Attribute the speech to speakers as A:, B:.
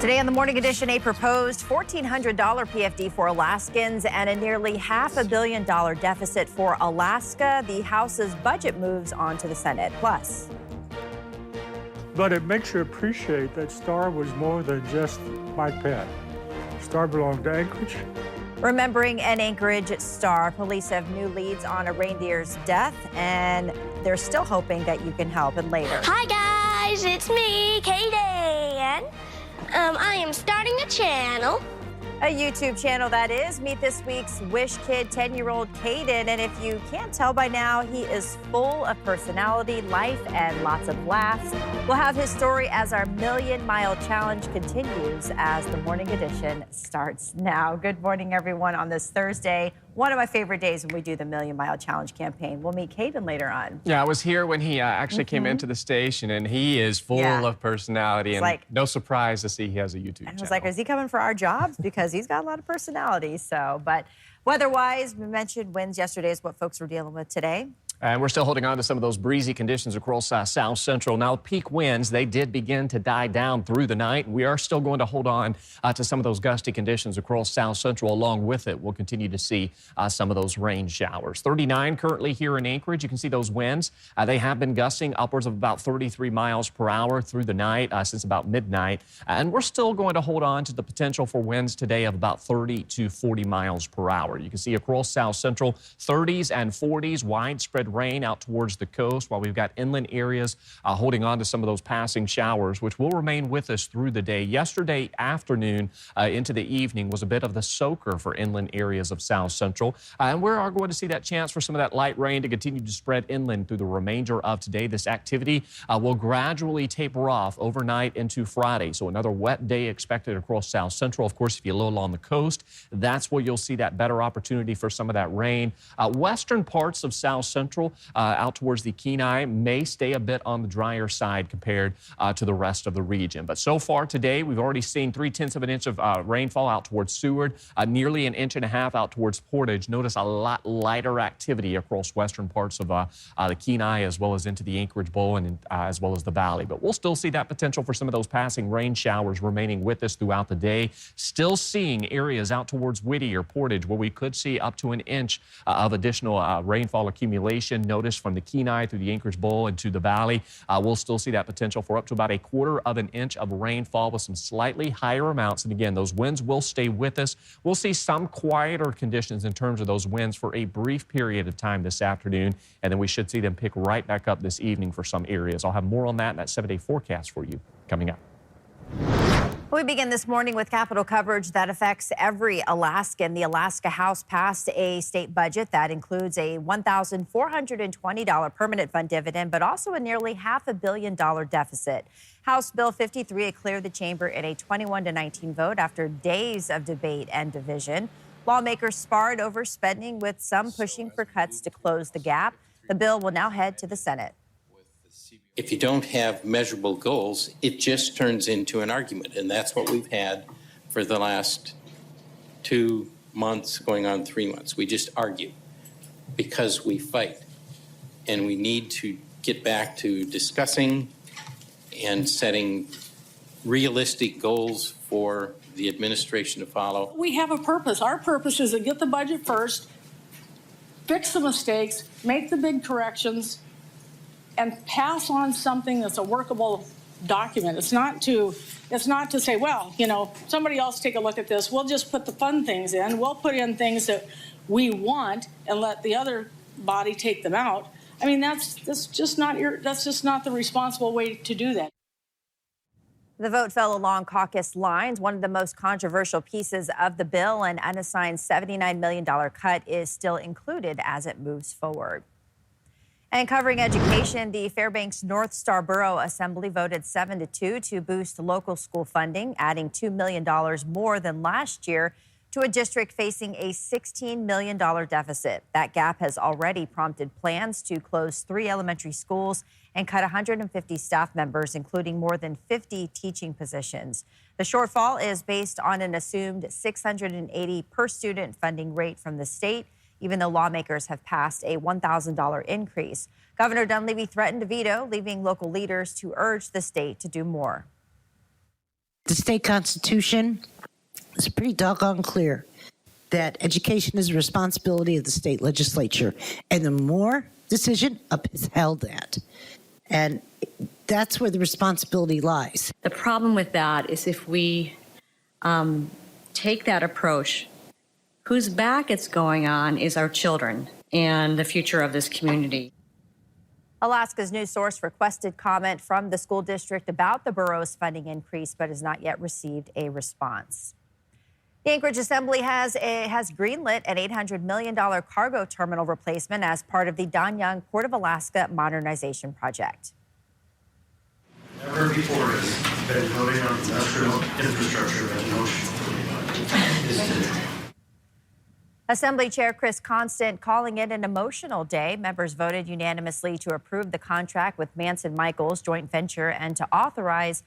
A: Today on the Morning Edition, a proposed $1,400 PFD for Alaskans and a nearly $500 million deficit for Alaska. The House's budget moves on to the Senate. Plus,
B: but it makes you appreciate that Star was more than just my pet. Star belonged to Anchorage.
A: remembering an Anchorage star, police have new leads on a reindeer's death, and they're still hoping that you can help. And later,
C: hi guys, it's me, Kaden. I am starting a channel.
A: a YouTube channel, that is. Meet this week's Wish Kid, 10-year-old Kaden. And if you can't tell by now, he is full of personality, life, and lots of laughs. We'll have his story as our Million Mile Challenge continues as the Morning Edition starts now. Good morning, everyone, on this Thursday. One of my favorite days when we do the Million Mile Challenge campaign. We'll meet Kaden later on.
D: Yeah, I was here when he actually came into the station, and he is full of personality, and like, no surprise to see he has a YouTube channel.
A: I was like, is he coming for our jobs? Because he's got a lot of personality. So, but weather-wise, we mentioned winds yesterday is what folks were dealing with today.
D: And we're still holding on to some of those breezy conditions across South Central. Now, peak winds, they did begin to die down through the night. We are still going to hold on to some of those gusty conditions across South Central. Along with it, we'll continue to see some of those rain showers. 39 currently here in Anchorage. You can see those winds. They have been gusting upwards of about 33 miles per hour through the night since about midnight. And we're still going to hold on to the potential for winds today of about 30 to 40 miles per hour. You can see across South Central, 30s and 40s, widespread rain out towards the coast, while we've got inland areas holding on to some of those passing showers, which will remain with us through the day. Yesterday afternoon into the evening was a bit of the soaker for inland areas of South Central. And we are going to see that chance for some of that light rain to continue to spread inland through the remainder of today. This activity will gradually taper off overnight into Friday. So another wet day expected across South Central. Of course, if you're a little on the coast, that's where you'll see that better opportunity for some of that rain. Western parts of South Central out towards the Kenai may stay a bit on the drier side compared to the rest of the region. But so far today, we've already seen 3/10 of an inch of rainfall out towards Seward, nearly 1.5 inches out towards Portage. Notice a lot lighter activity across western parts of the Kenai, as well as into the Anchorage Bowl and as well as the Valley. But we'll still see that potential for some of those passing rain showers remaining with us throughout the day. Still seeing areas out towards Whittier, Portage, where we could see up to 1 inch of additional rainfall accumulation. Notice from the Kenai through the Anchorage Bowl and to the Valley. We'll still see that potential for up to about 1/4 of an inch of rainfall with some slightly higher amounts. And again, those winds will stay with us. We'll see some quieter conditions in terms of those winds for a brief period of time this afternoon, and then we should see them pick right back up this evening for some areas. I'll have more on that in that 7-day forecast for you coming up.
A: We begin this morning with Capitol coverage that affects every Alaskan. The Alaska House passed a state budget that includes a $1,420 permanent fund dividend, but also a nearly $500 million deficit. House Bill 53 cleared the chamber in a 21-19 vote after days of debate and division. Lawmakers sparred over spending, with some pushing for cuts to close the gap. The bill will now head to the Senate.
E: If you don't have measurable goals, it just turns into an argument. And that's what we've had for the last 2 months, going on 3 months. We just argue because we fight. And we need to get back to discussing and setting realistic goals for the administration to follow.
F: We have a purpose. Our purpose is to get the budget first, fix the mistakes, make the big corrections, and pass on something that's a workable document. It's not to say, well, you know, somebody else take a look at this. We'll just put the fun things in. We'll put in things that we want and let the other body take them out. I mean, that's just not the responsible way to do that.
A: The vote fell along caucus lines. One of the most controversial pieces of the bill, an unassigned $79 million cut, is still included as it moves forward. And covering education, the Fairbanks North Star Borough Assembly voted 7-2 to boost local school funding, adding $2 million more than last year to a district facing a $16 million deficit. That gap has already prompted plans to close 3 elementary schools and cut 150 staff members, including more than 50 teaching positions. The shortfall is based on an assumed $680 per student funding rate from the state, even though lawmakers have passed a $1,000 increase. Governor Dunleavy threatened to veto, leaving local leaders to urge the state to do more.
G: The state constitution is pretty doggone clear that education is a responsibility of the state legislature, and the Moore decision upheld that. And that's where the responsibility lies.
H: The problem with that is if we take that approach, whose back it's going on is our children and the future of this community.
A: Alaska's News Source requested comment from the school district about the borough's funding increase, but has not yet received a response. The Anchorage Assembly has greenlit an $800 million cargo terminal replacement as part of the Don Young Port of Alaska modernization project.
I: Never before has been voting on industrial infrastructure been emotional.
A: Assembly Chair Chris Constant calling it an emotional day. Members voted unanimously to approve the contract with Manson Michaels joint venture and to authorize